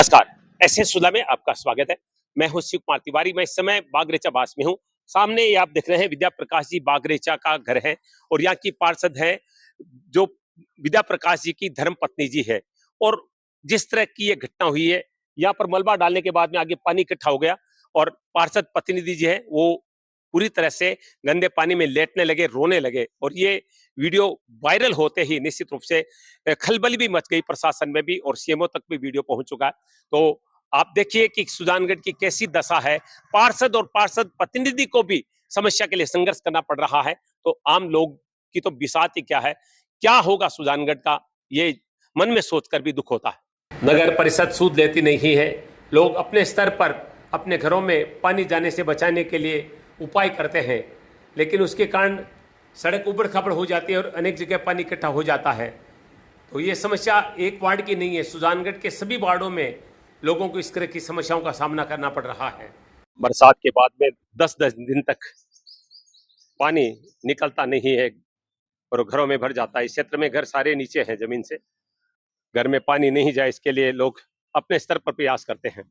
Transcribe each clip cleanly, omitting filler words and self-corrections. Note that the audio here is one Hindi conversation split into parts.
नमस्कार, एसएन सुधा में आपका स्वागत है। मैं हूं शिव कुमार तिवारी। मैं इस समय बागरेचा बास में हूं। सामने ये आप देख रहे हैं विद्या प्रकाश जी बागरेचा का घर है और यहाँ की पार्षद है जो विद्या प्रकाश जी की धर्म पत्नी जी है। और जिस तरह की ये घटना हुई है, यहाँ पर मलबा डालने के बाद में आगे पानी इकट्ठा हो गया और पार्षद प्रतिनिधि जी है वो पूरी तरह से गंदे पानी में लेटने लगे, रोने लगे और ये वीडियो वायरल होते ही निश्चित रूप से खलबली भी मच गई प्रशासन में भी और सीएमओ तक भी वीडियो पहुंच चुका है। तो आप देखिए कि सुजानगढ़ की कैसी दशा है। पार्षद और पार्षद प्रतिनिधि को भी समस्या के लिए संघर्ष करना पड़ रहा है। तो आम लोग की तो बिसात ही क्या है, क्या होगा सुजानगढ़ का, ये मन में सोचकर भी दुख होता है। नगर परिषद सूद लेती नहीं है। लोग अपने स्तर पर अपने घरों में पानी जाने से बचाने के लिए उपाय करते हैं, लेकिन उसके कारण सड़क उबड़ खाबड़ हो जाती है और अनेक जगह पानी इकट्ठा हो जाता है। तो ये समस्या एक वार्ड की नहीं है, सुजानगढ़ के सभी वार्डों में लोगों को इस तरह की समस्याओं का सामना करना पड़ रहा है। बरसात के बाद में 10-10 दिन तक पानी निकलता नहीं है और घरों में भर जाता है। इस क्षेत्र में घर सारे नीचे हैं जमीन से, घर में पानी नहीं जाए इसके लिए लोग अपने स्तर पर प्रयास करते हैं।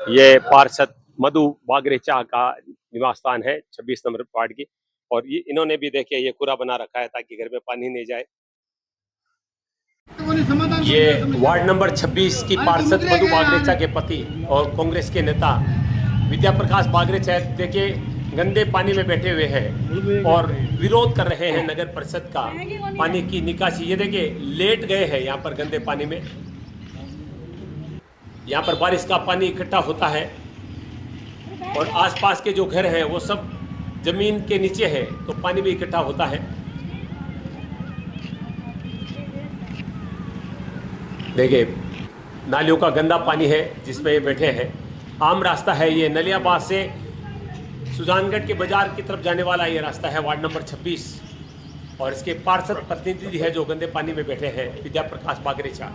ये पार्षद मधु बागरेचा का निवास स्थान है 26 नंबर वार्ड की, और ये इन्होंने भी देखिए ये कूड़ा बना रखा है ताकि घर में पानी नहीं जाए। ये वार्ड नंबर 26 की पार्षद मधु बागरेचा के पति और कांग्रेस के नेता विद्या प्रकाश बागरेचा देखिए गंदे पानी में बैठे हुए हैं और विरोध कर रहे हैं नगर परिषद का पानी की निकासी। ये देखिए लेट गए हैं यहाँ पर गंदे पानी में। यहाँ पर बारिश का पानी इकट्ठा होता है और आसपास के जो घर हैं वो सब जमीन के नीचे है, तो पानी भी इकट्ठा होता है। देखिए नालियों का गंदा पानी है जिसमें ये बैठे हैं। आम रास्ता है ये नलियाबाद से सुजानगढ़ के बाजार की तरफ जाने वाला ये रास्ता है वार्ड नंबर 26, और इसके पार्षद प्रतिनिधि है जो गंदे पानी में बैठे हैं विद्या प्रकाश बागरेचा।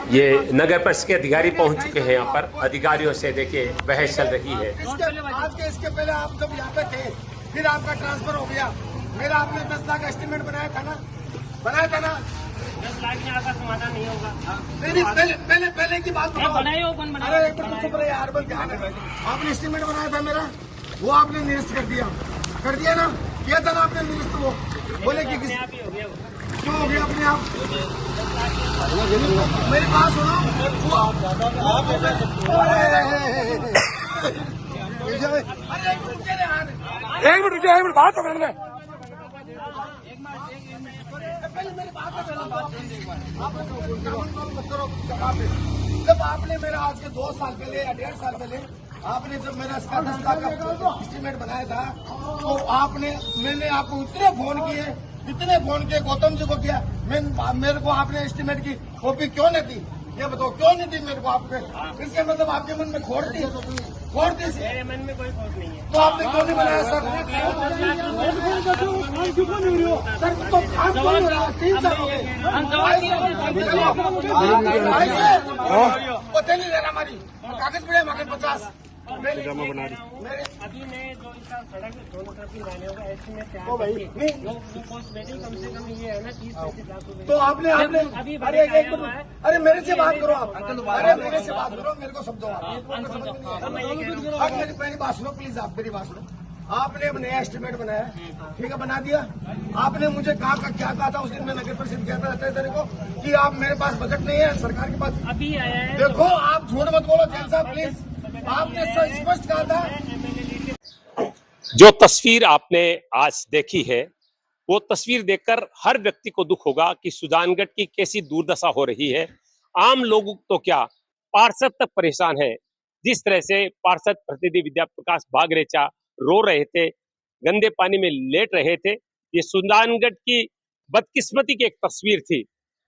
ये नगर परिषद के अधिकारी पहुंच चुके हैं यहाँ पर। अधिकारियों से देखिए बहस चल रही है। इसके पहले आप जब यहाँ पे थे, फिर आपका ट्रांसफर हो गया। मेरा आपने 10 लाख एस्टिमेट बनाया था ना 10 लाख में आपका समाधान नहीं होगा। पहले की बात अरे एक मिनट चुप रहे यार, बोल ध्यान है। आपने एस्टिमेट बनाया था मेरा, वो आपने निरस्त कर दिया ना, किया था ना आपने निरस्त। वो बोले कि क्यों हो गया अपने आप? मेरी बात सुनो, एक मिनट बात तो करना। जब आपने मेरा आज के 2 साल पहले या 1.5 साल पहले आपने जब मेरा इसका 10 लाख का एस्टिमेट बनाया था, तो मैंने आपको इतने फोन किए गौतम जी को किया। मेरे को आपने एस्टिमेट की कॉपी क्यों नहीं दी? ये बताओ क्यों नहीं दी मेरे को आपके? इसके मतलब आपके मन में खोट थी? मेरे मन में कोई खोट नहीं है। तो आपने क्यों नहीं बनाया सर? सर तो 3 साल हो गए। पता नहीं देना हमारी कागज पड़े मगर 50 जमा बना रही। अभी मैं जो इसका सड़क दोनों तरफ की बनाने होगा एस्टिमेट कम से कम ये है ना 30-35 लाख रुपए। तो आपने अभी अरे मेरे से बात करो आप। अरे मेरे से बात करो, मेरे को सब दो आप। मेरी पहली बात सुनो प्लीज, आप मेरी बात सुनो। आपने अब नया एस्टिमेट बनाया, ठीक है, बना दिया। आपने मुझे क्या कहा था उस दिन? मैं नगर परिषद गया था तेरे को कि आप मेरे पास बजट नहीं है, सरकार के पास अभी आया है। देखो आप झूठ मत बोलो जैन साहब प्लीज, आपने स्पष्ट कहा था। जो तस्वीर आपने आज देखी है वो तस्वीर देखकर हर व्यक्ति को दुख होगा कि सुजानगढ़ की कैसी दुर्दशा हो रही है। आम लोग तो क्या, पार्षद तक परेशान है। जिस तरह से पार्षद प्रतिनिधि विद्या प्रकाश बागरेचा रो रहे थे, गंदे पानी में लेट रहे थे, ये सुजानगढ़ की बदकिस्मती की एक तस्वीर थी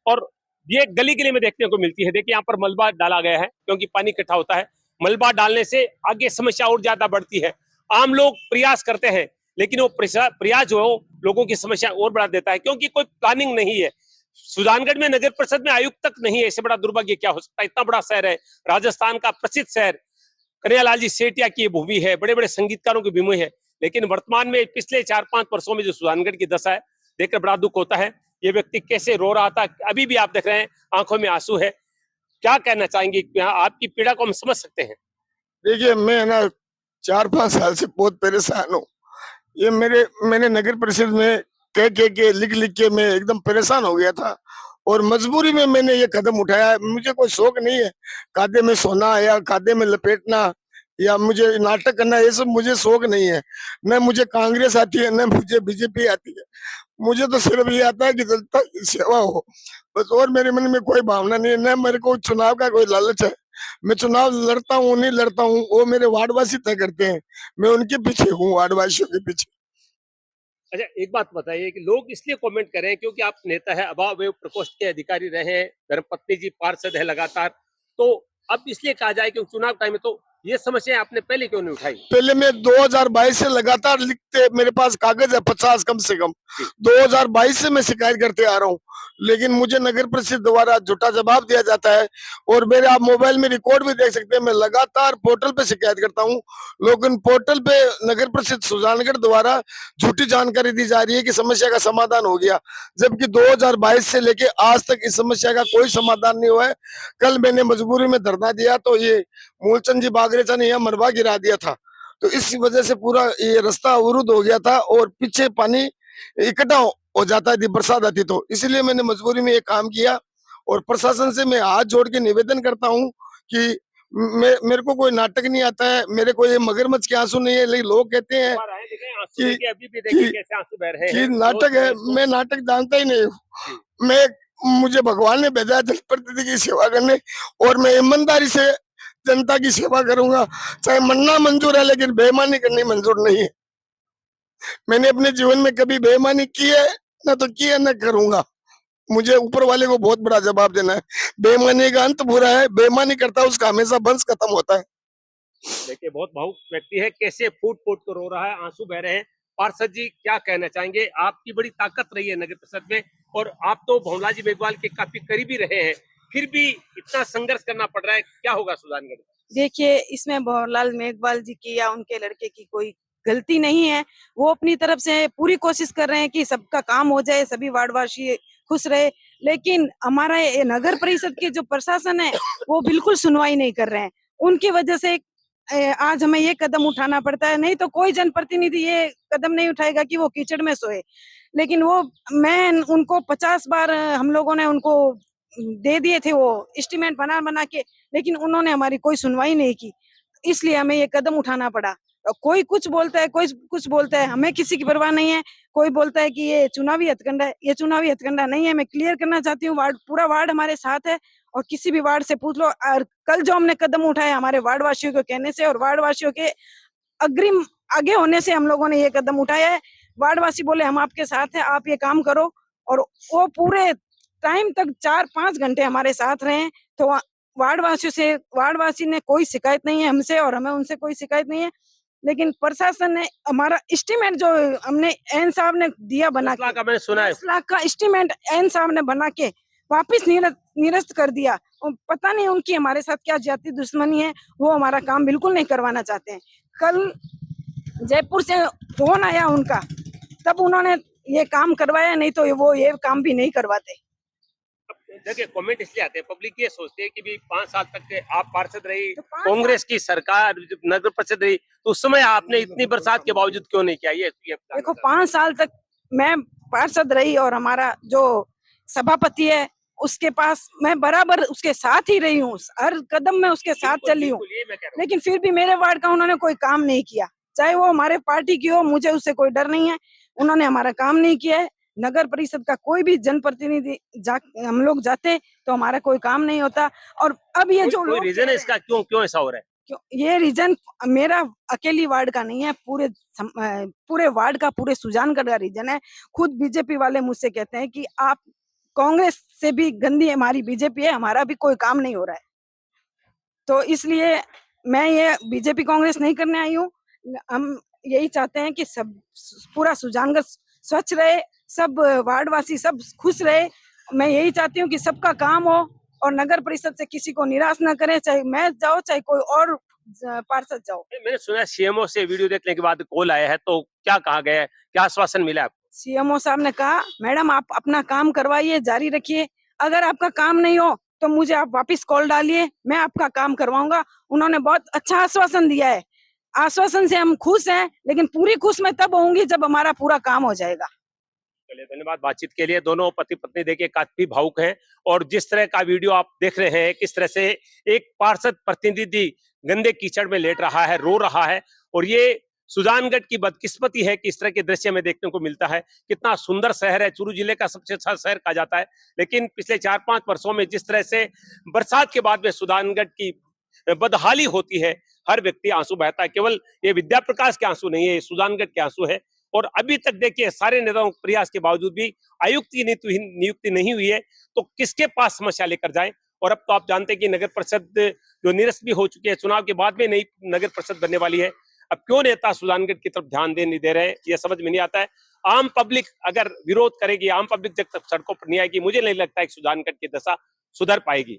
और ये गली गली में देखने को मिलती है। देखिए यहाँ पर मलबा डाला गया है क्योंकि पानी इकट्ठा होता है। मलबा डालने से आगे समस्या और ज्यादा बढ़ती है। आम लोग प्रयास करते हैं लेकिन वो प्रयास जो है लोगों की समस्या और बढ़ा देता है क्योंकि कोई प्लानिंग नहीं है। सुजानगढ़ में नगर परिषद में आयुक्त तक नहीं है। इससे बड़ा दुर्भाग्य क्या हो सकता है? इतना बड़ा शहर है, राजस्थान का प्रसिद्ध शहर, कन्हैयालाल जी सेठिया की भूमि है, बड़े बड़े संगीतकारों की भूमि है, लेकिन वर्तमान में पिछले 4-5 वर्षों में जो सुजानगढ़ की दशा है देखकर बड़ा दुख होता है। ये व्यक्ति कैसे रो रहा था, अभी भी आप देख रहे हैं आंखों में आंसू है। क्या कहना चाहेंगे? आपकी पीड़ा को हम समझ सकते हैं। देखिए, मैं ना 4-5 साल से बहुत परेशान हूँ। ये मैंने नगर परिषद में कह के लिख के मैं एकदम परेशान हो गया था और मजबूरी में मैंने ये कदम उठाया। मुझे कोई शौक नहीं है कायदे में सोना या कायदे में लपेटना या मुझे नाटक करना, ये सब मुझे शौक नहीं है। न मुझे कांग्रेस आती है, न मुझे बीजेपी आती है। मुझे तो सिर्फ ये आता है कि जनता की सेवा हो बस, और मेरे मन में कोई भावना नहीं है, न मेरे को चुनाव का कोई लालच है। मैं चुनाव लड़ता हूँ नहीं लड़ता हूँ वो मेरे वार्डवासी तय करते हैं। मैं उनके पीछे हूँ, वार्डवासियों के पीछे। अच्छा, एक बात बताइए कि लोग इसलिए कमेंट कर रहे हैं क्योंकि आप नेता है, अभाव एवं प्रकोष्ठ के अधिकारी रहे हैं, धर्मपत्नी जी पार्षद है लगातार, तो अब इसलिए कहा जाए कि चुनाव टाइम में तो ये समस्या आपने पहले क्यों नहीं उठाई? पहले मैं 2022 से लगातार लिखते, मेरे पास कागज है 50 कम से कम। 2022 से मैं शिकायत करते आ रहा हूँ, लेकिन मुझे नगर परिषद द्वारा झूठा जवाब दिया जाता है। और मेरे आप मोबाइल में रिकॉर्ड भी देख सकते हैं, मैं लगातार पोर्टल पे शिकायत करता हूँ, लेकिन पोर्टल पे नगर परिषद सुजानगढ़ द्वारा झूठी जानकारी दी जा रही है कि समस्या का समाधान हो गया, जबकि 2022 से लेके आज तक इस समस्या का कोई समाधान नहीं हुआ है। कल मैंने मजबूरी में धरना दिया तो ये मूलचंद जी बागरेचा ने यह मलबा गिरा दिया था, तो इस वजह से पूरा ये रास्ता अवरुद्ध हो गया था और पीछे पानी इकट्ठा हो जाता है बरसात आती तो, इसलिए मैंने मजबूरी में ये काम किया। और प्रशासन से मैं हाथ जोड़ के निवेदन करता हूँ कि मेरे को कोई नाटक नहीं आता है, मेरे को ये मगरमच्छ के आंसू नहीं है, लेकिन लोग कहते हैं कि नाटक है। मैं नाटक जानता ही नहीं हूँ। मुझे भगवान ने भेजा जनप्रतिनिधि की सेवा करने और मैं ईमानदारी से जनता की सेवा करूंगा, चाहे मरना मंजूर है लेकिन बेईमानी करनी मंजूर नहीं है। मैंने अपने जीवन में कभी बेईमानी की है ना, तो की है ना करूंगा। मुझे ऊपर वाले को बहुत बड़ा जवाब देना है। बेईमानी का अंत बुरा है, बेईमानी करता है उसका हमेशा वंश खत्म होता है। देखिए, बहुत भावुक व्यक्ति है, कैसे फूट फूट कर रो रहा है, आंसू बह रहे हैं। पार्षद जी क्या कहना चाहेंगे? आपकी बड़ी ताकत रही है नगर परिषद में और आप तो भंवरलाल जी मेघवाल के काफी करीबी रहे हैं, फिर भी इतना संघर्ष करना पड़ रहा है, क्या होगा सुजानगढ़? देखिए, इसमें भंवरलाल मेघवाल जी की या उनके लड़के की कोई गलती नहीं है। वो अपनी तरफ से पूरी कोशिश कर रहे हैं कि सबका काम हो जाए, सभी वार्डवासी खुश रहे, लेकिन हमारा ये नगर परिषद के जो प्रशासन है वो बिल्कुल सुनवाई नहीं कर रहे हैं। उनकी वजह से आज हमें ये कदम उठाना पड़ता है, नहीं तो कोई जनप्रतिनिधि ये कदम नहीं उठाएगा कि वो कीचड़ में सोए। लेकिन वो मैं उनको 50 बार हम लोगों ने उनको दे दिए थे वो एस्टीमेट बना के, लेकिन उन्होंने हमारी कोई सुनवाई नहीं की, इसलिए हमें ये कदम उठाना पड़ा। कोई कुछ बोलता है, कोई कुछ बोलता है, हमें किसी की परवाह नहीं है। कोई बोलता है कि ये चुनावी हथकंडा है, ये चुनावी हथकंडा नहीं है। मैं क्लियर करना चाहती हूँ, पूरा वार्ड हमारे साथ है और किसी भी वार्ड से पूछ लो। और कल जो हमने कदम उठाए हमारे वार्ड वासियों के कहने से और वार्ड वासियों के अग्रिम आगे होने से हम लोगों ने ये कदम उठाया है। वार्ड वासी बोले हम आपके साथ हैं, आप ये काम करो, और वो पूरे टाइम तक 4-5 घंटे हमारे साथ रहे। तो वार्ड वासी ने कोई शिकायत नहीं है हमसे और हमें उनसे कोई शिकायत नहीं है। लेकिन प्रशासन ने हमारा एस्टीमेट जो हमने एन साहब ने दिया बना के, 10 लाख का एस्टीमेट एन साहब ने बना के वापिस निरस्त कर दिया। और पता नहीं उनकी हमारे साथ क्या जाती दुश्मनी है, वो हमारा काम बिल्कुल नहीं करवाना चाहते हैं। कल जयपुर से फोन आया उनका, तब उन्होंने ये काम करवाया, नहीं तो वो ये काम भी नहीं करवाते। देखिए, कमेंट इसलिए आते हैं, पब्लिक ये सोचते है कि भी 5 साल तक आप पार्षद रही, तो कांग्रेस की सरकार नगर परिषद रही, तो उस समय आपने इतनी बरसात के बावजूद क्यों नहीं किया? ये देखो, 5 साल तक मैं पार्षद रही और हमारा जो सभापति है उसके पास मैं बराबर उसके साथ ही रही हूँ, हर कदम में उसके साथ चली हूँ, लेकिन फिर भी मेरे वार्ड का उन्होंने कोई काम नहीं किया। चाहे वो हमारे पार्टी की हो, मुझे उससे कोई डर नहीं है। उन्होंने हमारा काम नहीं किया है। नगर परिषद का कोई भी जनप्रतिनिधि हम लोग जाते तो हमारा कोई काम नहीं होता। और अब ये जो रीजन है इसका, क्यों ऐसा हो रहा है? ये रीजन मेरा अकेली वार्ड का नहीं है, पूरे वार्ड का, पूरे सुजानगढ़ का रीजन है। खुद बीजेपी वाले मुझसे कहते हैं कि आप कांग्रेस से भी गंदी हमारी बीजेपी है, हमारा भी कोई काम नहीं हो रहा है। तो इसलिए मैं ये बीजेपी कांग्रेस नहीं करने आई हूँ। हम यही चाहते हैं कि सब पूरा सुजानगढ़ स्वच्छ रहे, सब वार्डवासी सब खुश रहे। मैं यही चाहती हूँ कि सबका काम हो और नगर परिषद से किसी को निराश न करें, चाहे मैं जाओ चाहे कोई और पार्षद जाओ। मैंने सुना सीएमओ से वीडियो देखने के बाद कॉल आया है, तो क्या कहा गया है, क्या आश्वासन मिला आपको? सीएमओ साहब ने कहा मैडम आप अपना काम करवाइए, जारी रखिए, अगर आपका काम नहीं हो तो मुझे आप वापस कॉल डालिए, मैं आपका काम करवाऊंगा। उन्होंने बहुत अच्छा आश्वासन दिया है। आश्वासन से हम खुश हैं, लेकिन पूरी खुश मैं तब होंगी जब हमारा पूरा काम हो जाएगा। चलिए, धन्यवाद बातचीत के लिए। दोनों पति पत्नी देखिए काफी भावुक हैं, और जिस तरह का वीडियो आप देख रहे हैं, किस तरह से एक पार्षद प्रतिनिधि गंदे कीचड़ में लेट रहा है, रो रहा है, और ये सुजानगढ़ की बदकिस्मती है कि इस तरह के दृश्य में देखने को मिलता है। कितना सुंदर शहर है, चूरू जिले का सबसे अच्छा शहर कहा जाता है, लेकिन पिछले 4-5 वर्षों में जिस तरह से बरसात के बाद में सुजानगढ़ की बदहाली होती है, हर व्यक्ति आंसू बहता है। केवल ये विद्या प्रकाश के आंसू नहीं है, ये सुजानगढ़ के आंसू है। और अभी तक देखिए सारे नेताओं के प्रयास के बावजूद भी आयुक्त की नियुक्ति नहीं हुई है, तो किसके पास समस्या लेकर जाए। और अब तो आप जानते हैं कि नगर परिषद जो निरस्त भी हो चुकी है, चुनाव के बाद में नई नगर परिषद बनने वाली है। अब क्यों नेता सुजानगढ़ की तरफ ध्यान नहीं दे रहे हैं, ये समझ में नहीं आता है। आम पब्लिक अगर विरोध करेगी, आम पब्लिक जब तक सड़कों पर नहीं आएगी, मुझे नहीं लगता है कि सुजानगढ़ की दशा सुधर पाएगी।